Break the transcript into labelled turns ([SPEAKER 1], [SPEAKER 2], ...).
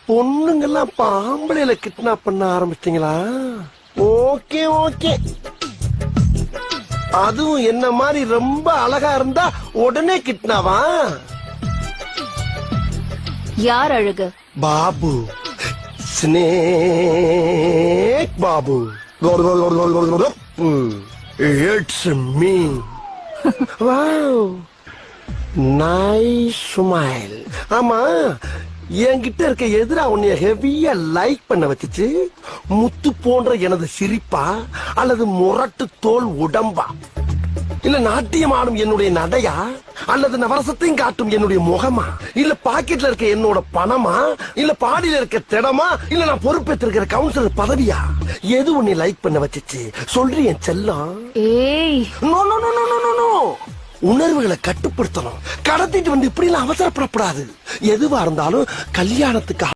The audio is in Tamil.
[SPEAKER 1] பொண்ணுங்கெல்லாம் பாம்பளையில கிட்னாப் பண்ண ஆரம்பிச்சிட்டீங்களா? Okay okay. அதுவும் என்ன மாதிரி ரொம்ப அழகா இருந்தா உடனே கிட்னாவா?
[SPEAKER 2] யார் அழகு?
[SPEAKER 1] Babu, snake Babu. It's me. Wow, nice smile. ஆமா, என்கிட்ட இருக்க எதிரா உன்னைய ஹெவியா லைக் பண்ண வச்சுச்சு முத்து போன்ற எனது சிரிப்பா, அல்லது முரட்டு தோல் உடம்பா, இல்ல நாட்டியம் ஆடும் என்னுடைய நடையா, அல்லது நவரசத்தையும் காட்டும் என்னுடைய முகமா, இல்ல பாக்கெட்ல இருக்க என்னோட பணமா, இல்ல பாடியில இருக்க திடமா, இல்ல நான் பொறுப்பேற்றிருக்கிற கவுன்சிலர் பதவியா? எது உன்னை லைக் பண்ண வச்சுச்சு சொல்றேன் செல்லம்.
[SPEAKER 2] ஏய்,
[SPEAKER 1] no no no no no no. உணர்வுகளை கட்டுப்படுத்தணும். கடத்திட்டு வந்து இப்படி எல்லாம் அவசரப்படக்கூடாது. எதுவா இருந்தாலும் கல்யாணத்துக்கு